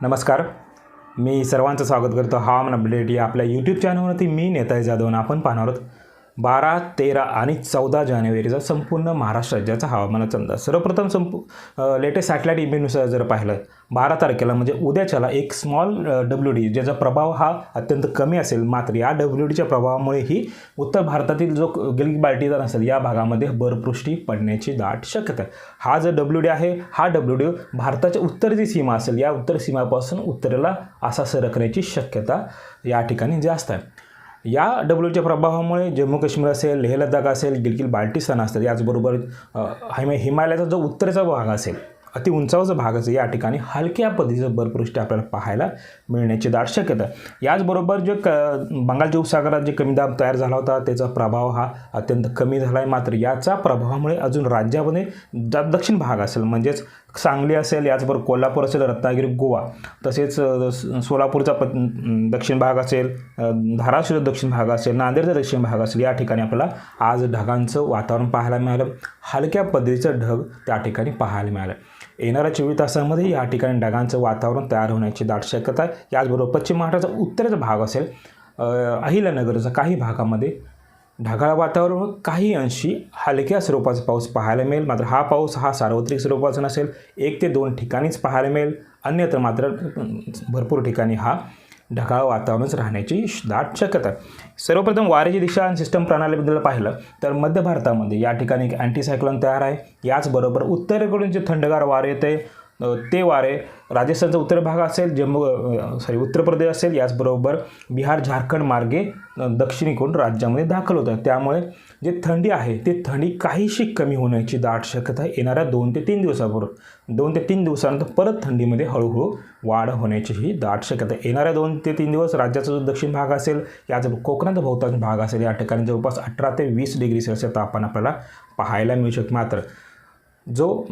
नमस्कार. मी सर्वांचं स्वागत करतो हवामान अपडेट या आपल्या यूट्यूब चॅनलवरती. मी नेताजी जाधव आणि आपण पाहणार आहोत 12, 13 आणि 14 जानेवारीचा संपूर्ण महाराष्ट्र राज्याचा हवामानाचा अंदाज. सर्वप्रथम लेटेस्ट सॅटेलाईट इमेजनुसार जर पाहिलं 12 तारखेला म्हणजे उद्याच्याला एक स्मॉल WD ज्याचा प्रभाव हा अत्यंत कमी असेल, मात्र या WDच्या प्रभावामुळे ही उत्तर भारतातील जो गिलगिट बाल्टिस्तान असेल या भागामध्ये बर्फवृष्टी पडण्याची दाट शक्यता आहे. हा जो WD आहे हा WD भारताच्या उत्तरेची सीमा असेल, या उत्तर सीमापासून उत्तरेला असा सरकण्याची शक्यता या ठिकाणी जास्त आहे. या WDच्या प्रभावामुळे जम्मू काश्मीर असेल, लेह लडाख असेल, गिलगिट बाल्टिस्तान असेल, याचबरोबर हिमालयाचा जो उत्तरेचा भाग असेल, अति उंचावरचा भाग असेल, या ठिकाणी हलक्या पद्धतीचं बर्फवृष्टी आपल्याला पाहायला मिळण्याची दाट शक्यता. याचबरोबर जे बंगालच्या उपसागरात जे कमी दाब तयार झाला होता त्याचा प्रभाव हा अत्यंत कमी झाला आहे. मात्र याचा प्रभावामुळे अजून राज्यामध्ये दक्षिण भाग असेल म्हणजेच सांगली असेल, याचबरोबर कोल्हापूर असेल, रत्नागिरी, गोवा, तसेच सोलापूरचा दक्षिण भाग असेल, धाराशिवचा दक्षिण भाग असेल, नांदेडचा दक्षिण भाग असेल, या ठिकाणी आपल्याला आज ढगांचं वातावरण पाहायला मिळालं. हलक्या पद्धतीचं ढग त्या ठिकाणी पाहायला मिळालं. येणाऱ्या 24 तासांमध्ये या ठिकाणी ढगांचं वातावरण तयार होण्याची दाट शक्यता आहे. याचबरोबर पश्चिम महाराष्ट्राचा उत्तरेचा भाग असेल, अहिल्यानगरचा काही भागामध्ये ढगाळ वातावरण, काही अंशी हलक्या स्वरूपाचा पाऊस पाहायला मिळेल. मात्र हा पाऊस हा सार्वत्रिक स्वरूपाचा नसेल, 1 ते 2 ठिकाणीच पाहायला मिळेल. अन्यत्र मात्र भरपूर ठिकाणी हा ढगाळ वातावरणच राहण्याची दाट शक्यता आहे. सर्वप्रथम वाऱ्याची दिशा आणि सिस्टम प्रणालीबद्दल पाहिलं तर मध्य भारतामध्ये या ठिकाणी एक अँटीसायक्लोन तयार आहे. याचबरोबर उत्तरेकडून जे थंडगार वारे येते ते वारे राजस्थानचा उत्तर भाग असेल, उत्तर प्रदेश असेल, याचबरोबर बिहार, झारखंड मार्गे दक्षिणेकडून राज्यामध्ये दाखल होतात. त्यामुळे जे थंडी आहे ती थंडी काहीशी कमी होण्याची दाट शक्यता आहे. येणाऱ्या 2 ते 3 दिवसाबरोबर 2 ते 3 दिवसानंतर परत थंडीमध्ये हळूहळू वाढ होण्याची ही दाट शक्यता आहे. येणाऱ्या 2 ते 3 दिवस राज्याचा जो दक्षिण भाग असेल, याच कोकणाचा बहुतांश भाग असेल, या ठिकाणी जवळपास 18 ते 20 डिग्री सेल्सिअस तापमान आपल्याला पाहायला मिळू शकते. मात्र जो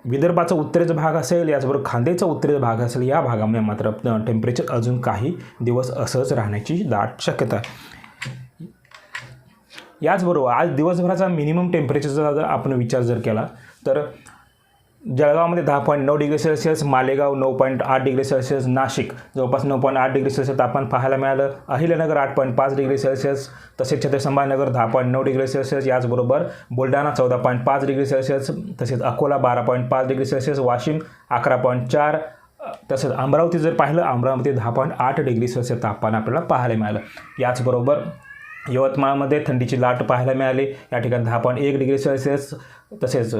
विदर्भाचा उत्तरेचा भाग असेल, याचबरोबर खान्देचा उत्तरेचा भाग असेल, या भागामध्ये मात्र टेम्परेचर अजून काही दिवस असंच राहण्याची दाट शक्यता आहे. याचबरोबर आज दिवसभराचा मिनिमम टेम्परेचरचा जर आपण विचार जर केला तर जळगावमध्ये 10.9 degree Celsius, Malegaon 9.8 degree Celsius, Nashik जवळपास 9.8 डिग्री सेल्सिअस तापमान पाहायला मिळालं, अहिल्यानगर 8.5 डिग्री सेल्सिअस, तसेच छत्रपती संभाजीनगर 10.9 डिग्री सेल्सिअस, याचबरोबर बुलढाणा 14.5 डिग्री सेल्सिअस, तसेच अकोला 12.5 डिग्री सेल्सिअस, वाशिम 11.4, तसेच अमरावती जर पाहिलं अमरावती 10.8 डिग्री सेल्सिअस तापमान आपल्याला पाहायला मिळालं. याचबरोबर यवतमाळमध्ये थंडीची लाट पाहायला मिळाली, या ठिकाणी 10.1 डिग्री सेल्सिअस, तसेच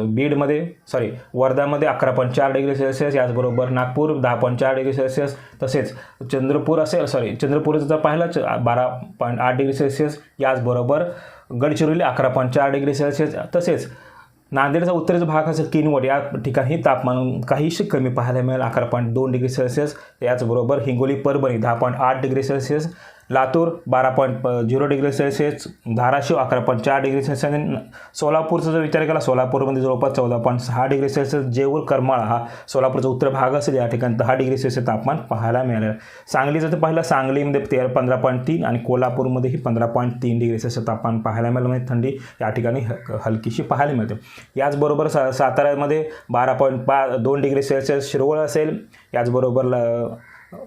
वर्धामध्ये 11.4 डिग्री सेल्सिअस, याचबरोबर नागपूर 10.4 डिग्री सेल्सिअस, तसेच चंद्रपूरचं जर पाहिलं 12.8 डिग्री सेल्सिअस, याचबरोबर गडचिरोली 11.4 डिग्री सेल्सिअस, तसेच नांदेडचा उत्तरेचा भाग असेल किनवट, या ठिकाणी तापमान काहीशी कमी पाहायला मिळेल 11.2 डिग्री सेल्सिअस, याचबरोबर Hingoli, Parbhani 10.8 degree Celsius, Latur 12.0 degree Celsius, Dharashiv 11.4 degree Celsius, सोलापूरचा जर विचार केला सोलापूरमध्ये जवळपास 14.6 डिग्री सेल्सिअस, जेऊर, करमाळा हा सोलापूरचा उत्तर भाग असेल, या ठिकाणी 10 डिग्री सेल्सिअस तापमान पाहायला मिळालं. सांगलीचं तर पाहिलं सांगलीमध्ये 15.3 आणि कोल्हापूरमध्येही 15.3 डिग्री सेल्सिअस तापमान पाहायला मिळालं. म्हणजे थंडी या ठिकाणी हलकीशी पाहायला मिळते. याचबरोबर साताऱ्यामध्ये 12.2 डिग्री सेल्सिअस शिरवळ असेल, याचबरोबर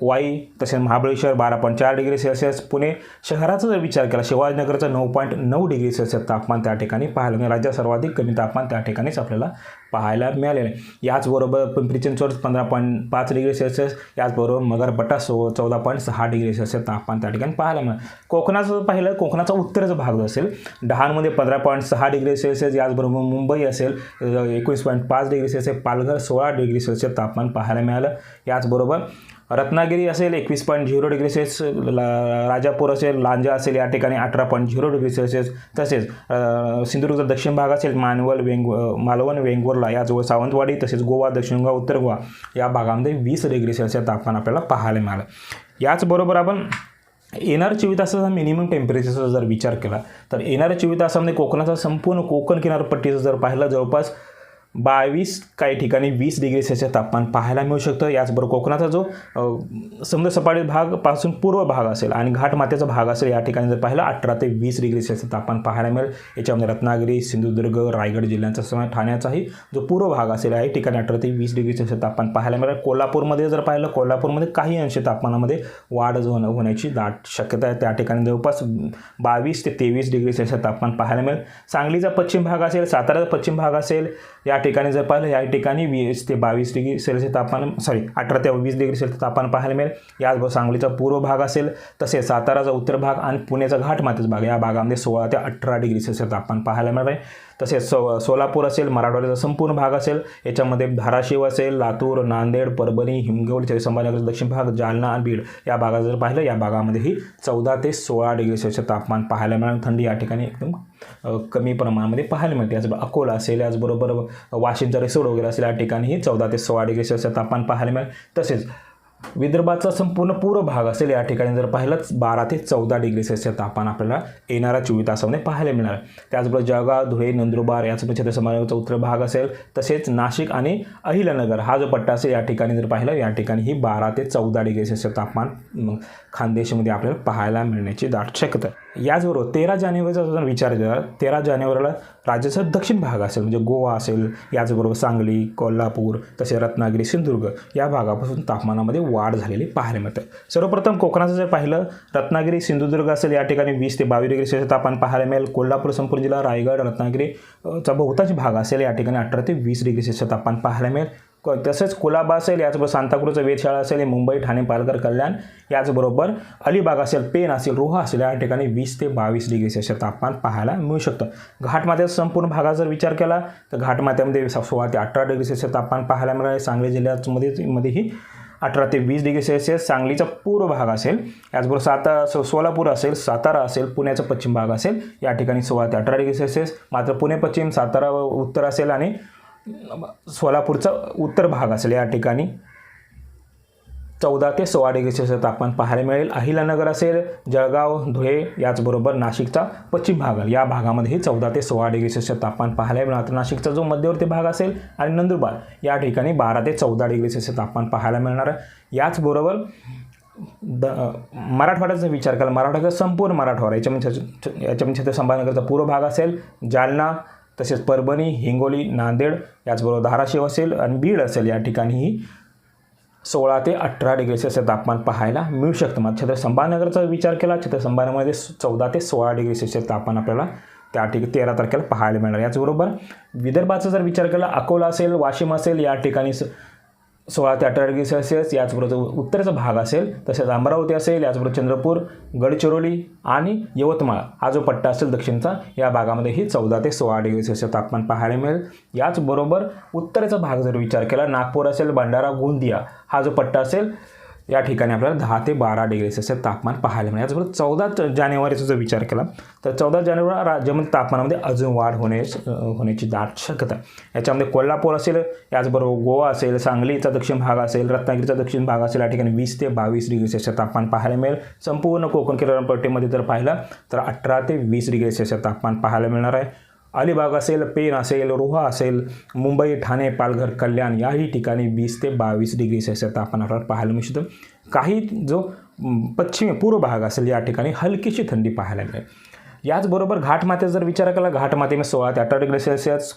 वाई, तसेच महाबळेश्वर 12.4 डिग्री सेल्सिअस, पुणे शहराचा जर विचार केला शिवाजीनगरचा 9.9 डिग्री सेल्सिअस तापमान त्या ठिकाणी पाहायला मिळेल. राज्यात सर्वाधिक कमी तापमान त्या ठिकाणीच आपल्याला पाहायला मिळालेलं आहे. याचबरोबर पिंपरी चिंचवड 15.5 डिग्री सेल्सिअस, याचबरोबर मगरपट्टा 14.6 डिग्री सेल्सिअस तापमान त्या ठिकाणी पाहायला मिळेल. कोकणाचं पाहिलं कोकणाचा उत्तरेचा भाग असेल, डहाणमध्ये 15.6 डिग्री सेल्सिअस, याचबरोबर मुंबई असेल 21.5 degree Celsius, Palghar 16 degree Celsius तापमान पाहायला मिळालं. याचबरोबर रत्नागिरी असेल 21.0 डिग्री सेल्सिअस, राजापूर असेल, लांजा असेल, या ठिकाणी 18.0 डिग्री सेल्सिअस, तसेच सिंधुदुर्गचा दक्षिण भाग असेल मालवण, वेंगुर्ला, याचबरोबर सावंतवाडी, तसेच गोवा, दक्षिण गोवा, उत्तर गोवा या भागामध्ये 20 डिग्री सेल्सिअस तापमान आपल्याला पाहायला मिळालं. याचबरोबर आपण येणाऱ्या 24 तासाचा मिनिमम टेम्परेचरचा जर विचार केला तर येणाऱ्या 24 तासामध्ये कोकणाचा संपूर्ण कोकण किनारपट्टीचं जर पाहिलं जवळपास 22 काही ठिकाणी 20 डिग्री सेल्सिअस तापमान पाहायला मिळू शकतं। याचबरोबर कोकणाचा जो समुद्रसपाटी भागपासून पूर्व भाग असेल आणि घाटमाथ्याचा भाग असेल या ठिकाणी जर पाहिलं 18 ते 20 डिग्री सेल्सिअस तापमान पाहायला मिळेल। याच्यामध्ये रत्नागिरी, सिंधुदुर्ग, रायगड जिल्ह्यांचा समावेश, ठाण्याचाही जो पूर्व भाग असेल या ठिकाणी 18 ते 20 डिग्री सेल्सिअस तापमान पाहायला मिळेल। कोल्हापूरमध्ये जर पाहिलं कोल्हापूरमध्ये काही अंश तापमानामध्ये वाढ होण्याची दाट शक्यता आहे। त्या ठिकाणी जवळपास 22 ते 23 डिग्री सेल्सिअस तापमान पाहायला मिळेल। सांगलीचा पश्चिम भाग असेल, साताराचा पश्चिम भाग असेल या ठिकाणी जर पाहिलं या ठिकाणी 20 ते 22 डिग्री सेल्सिअस तापमान 18 ते 20 डिग्री सेल्सिअस तापमान पाहायला मिळेल। याचबरोबर सांगलीचा पूर्व भाग असेल, तसेच साताराचा उत्तर भाग आणि पुण्याचा घाटमाथ्याचा भाग या भागामध्ये 16 ते 18 डिग्री सेल्सिअस तापमान पाहायला मिळेल। तसेच सोलापूर असेल, मराठवाड्याचा संपूर्ण भाग असेल, याच्यामध्ये धाराशिव असेल, लातूर, नांदेड, परभणी, हिंगोली, संभाजीनगर दक्षिण भाग, जालना आणि बीड या भागात जर पाहिलं या भागामध्येही 14 ते 16 डिग्री सेल्सिअस तापमान पाहायला मिळेल। थंडी या ठिकाणी एकदम कमी प्रमाणामध्ये पाहायला मिळते। याचबरोबर अकोला असेल, याचबरोबर वाशिमचा रिसोड वगैरे असेल या ठिकाणीही 14 ते 16 डिग्री सेल्सिअस तापमान पाहायला मिळेल। तसेच विदर्भाचा संपूर्ण पूर्व भाग असेल या ठिकाणी जर पाहिलं 12 ते 14 डिग्री सेल्सिअस तापमान आपल्याला येणाऱ्या 24 तासामध्ये पाहायला मिळणार आहे। त्याचबरोबर जळगाव, धुळे, नंदुरबार याचबरोबर छत्रसंभाजीनगरचा उत्तर भाग असेल, तसेच नाशिक आणि अहिल्यानगर हा जो पट्टा असेल या ठिकाणी जर पाहिलं या ठिकाणी ही 12 ते 14 डिग्री सेल्सिअस तापमान खानदेशमध्ये आपल्याला पाहायला मिळण्याची दाट शक्यता आहे। याचबरोबर 13 जानेवारीचा जर विचार केला 13 जानेवारीला राज्याचा दक्षिण भाग असेल म्हणजे गोवा असेल, याचबरोबर सांगली, कोल्हापूर, तसेच रत्नागिरी, सिंधुदुर्ग या भागापासून तापमानामध्ये वाढ झालेली पाहायला मिळते। सर्वप्रथम कोकणाचं जर पाहिलं रत्नागिरी, सिंधुदुर्ग असेल या ठिकाणी 20 ते 22 डिग्री सेल्सिअस तापमान पाहायला मिळेल। कोल्हापूर संपूर्ण जिल्हा, रायगड, रत्नागिरीचा बहुतांश भाग असेल या ठिकाणी 18 ते 20 डिग्री सेल्सिअस तापमान पाहायला मिळेल। तसेच कुलाबा असेल, याचबरोबर सांताक्रूजचा वेधशाळा असेल, मुंबई, ठाणे, पालघर, कल्याण, याचबरोबर अलिबाग असेल, पेन असेल, रोहा असेल या ठिकाणी 20 ते 22 डिग्री सेल्सिअस तापमान पाहायला मिळू शकतं। घाटमाथ्याचा संपूर्ण भागाचा जर विचार केला तर घाटमाथ्यामध्ये 16 ते 18 डिग्री सेल्सिअस तापमान पाहायला मिळेल। सांगली जिल्ह्यामध्येही 18 ते 20 डिग्री सेल्सिअस सांगलीचा पूर्व भाग असेल, याचबरोबर सोलापूर असेल, सातारा असेल, पुण्याचा पश्चिम भाग असेल या ठिकाणी 16 ते 18 डिग्री सेल्सिअस। मात्र पुणे पश्चिम, सातारा उत्तर असेल आणि सोलापूरचा उत्तर भाग असेल या ठिकाणी 14 ते 16 डिग्री सेल्सिअस तापमान पाहायला मिळेल। अहिल्यानगर असेल, जळगाव, धुळे याचबरोबर नाशिकचा पश्चिम भाग या भागामध्येही 14 ते 16 डिग्री सेल्सिअस तापमान पाहायला मिळणार। नाशिकचा जो मध्यवर्ती भाग असेल आणि नंदुरबार या ठिकाणी 12 ते 14 डिग्री सेल्सिअस तापमान पाहायला मिळणार आहे। याचबरोबर मराठवाड्याचा विचार केला मराठवाड्याचा संपूर्ण मराठवाडा याच्यामध्ये संभाजीनगरचा पूर्व भाग असेल, जालना, तसेच परभणी, हिंगोली, नांदेड याचबरोबर धाराशिव असेल आणि बीड असेल या ठिकाणीही 16 ते 18 डिग्री सेल्सिअस तापमान पाहायला मिळू शकतं। मग छत्रसंभाजीनगरचा विचार केला छत्रसंभाजीनगरमध्ये 14 ते 16 डिग्री सेल्सिअस तापमान आपल्याला त्या ठिकाणी 13 तारखेला पाहायला मिळणार। याचबरोबर विदर्भाचा जर विचार केला अकोला असेल, वाशिम असेल या ठिकाणी 16 ते 18 डिग्री सेल्सिअस, याचबरोबर उत्तरेचा भाग असेल, तसेच अमरावती असेल, याचबरोबर चंद्रपूर, गडचिरोली आणि यवतमाळ हा जो पट्टा असेल दक्षिणचा या भागामध्येही 14 ते 16 डिग्री सेल्सिअस तापमान पाहायला मिळेल। याचबरोबर उत्तरेचा भाग जर विचार केला नागपूर असेल, भंडारा, गोंदिया हा जो पट्टा असेल या ठिकाणी आपल्याला 10 ते 12 डिग्री सेल्सिअस तापमान पाहायला मिळेल। याचबरोबर 14 जानेवारीचा जर विचार केला तर 14 जानेवारी राज्यामध्ये तापमानामध्ये अजून वाढ होण्याची दाट शक्यता आहे। याच्यामध्ये कोल्हापूर असेल, याचबरोबर गोवा असेल, सांगलीचा दक्षिण भाग असेल, रत्नागिरीचा दक्षिण भाग असेल या ठिकाणी 20 ते 22 डिग्री सेल्सिअस तापमान पाहायला मिळेल। संपूर्ण कोकण किनारपट्टीमध्ये जर पाहिलं तर 18 ते 20 डिग्री सेल्सिअस तापमान पाहायला मिळणार आहे। अलिबाग असेल, पेन असेल, रोहा असेल, मुंबई, ठाणे, पालघर, कल्याण याही ठिकाणी 20 ते 22 डिग्री सेल्सिअस तापमान आपल्याला पाहायला मिळू शकतं। काही जो पश्चिमी पूर्व भाग असेल या ठिकाणी हलकीशी थंडी पाहायला मिळेल। याचबरोबर घाटमाथ्याचा जर विचार केला घाटमाथ्यामध्ये 16 ते 18 डिग्री सेल्सिअस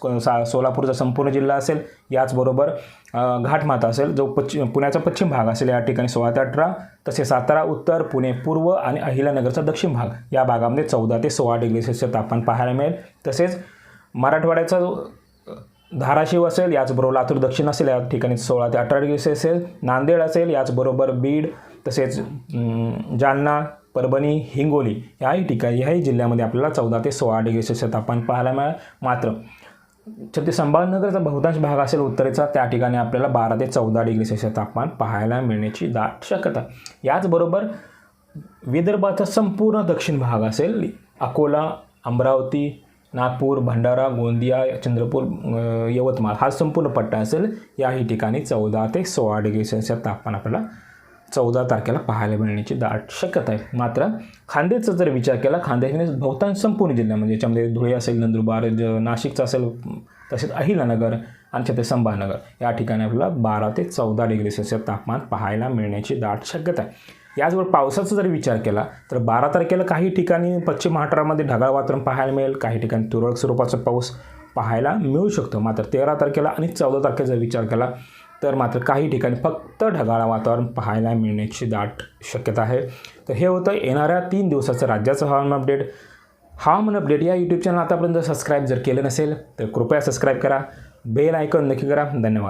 सोलापूरचा संपूर्ण जिल्हा असेल, याचबरोबर घाटमाथा असेल जो पुण्याचा पश्चिम भाग असेल या ठिकाणी 16 ते 18, तसेच सातारा उत्तर, पुणे पूर्व आणि अहिल्यानगरचा दक्षिण भाग या भागामध्ये 14 ते 16 डिग्री सेल्सिअस तापमान पाहायला मिळेल। तसेच मराठवाड्याचा धाराशिव असेल, याचबरोबर लातूर दक्षिण असेल या ठिकाणी 16 ते 18 डिग्री सेल्सिअस, नांदेड असेल, याचबरोबर बीड, तसेच जालना, परभणी, हिंगोली याही ठिकाणी याही जिल्ह्यामध्ये आपल्याला 14 ते 16 डिग्री सेल्सिअस तापमान पाहायला मिळेल। मात्र संभाजीनगरचा बहुतांश भाग असेल उत्तरेचा त्या ठिकाणी आपल्याला 12 ते 14 डिग्री सेल्सिअस तापमान पाहायला मिळण्याची दाट शक्यता। याचबरोबर विदर्भाचा संपूर्ण दक्षिण भाग असेल अकोला, अमरावती, नागपूर, भंडारा, गोंदिया, चंद्रपूर, यवतमाळ हा संपूर्ण पट्टा असेल याही ठिकाणी 14 ते 16 डिग्री सेल्सिअस तापमान आपल्याला 14 तारखेला पाहायला मिळण्याची दाट शक्यता आहे. मात्र खान्देशचा जर विचार केला, खान्देश बहुतांश संपूर्ण जिल्हा म्हणजे याच्यामध्ये धुळे असेल, नंदुरबार, नाशिकचा असेल, तसेच अहिलानगर आणि छत्रपती संभाजीनगर या ठिकाणी आपल्याला 12 ते 14 डिग्री सेल्सिअस तापमान पाहायला मिळण्याची दाट शक्यता आहे. याचबरोबर पावसाचा जर विचार केला तर 12 तारखेला काही ठिकाणी पश्चिम महाराष्ट्रामध्ये ढगाळ वातावरण पाहायला मिळेल, काही ठिकाणी तुरळक स्वरूपाचा पाऊस पाहायला मिळू शकतो. मात्र 13 तारखेला आणि 14 तारखेचा जर विचार केला तर मात्र काही ठिकाणी फक्त ढगाळ वातावरण पाहायला मिळण्याची दाट शक्यता आहे. तर हे होतं येणाऱ्या 3 दिवसाचं राज्याचं हवामान अपडेट. हवामान अपडेट या यूट्यूब चॅनल आतापर्यंत सबस्क्राईब जर केलं नसेल तर कृपया सबस्क्राईब करा, बेल आयकॉन नक्की करा. धन्यवाद.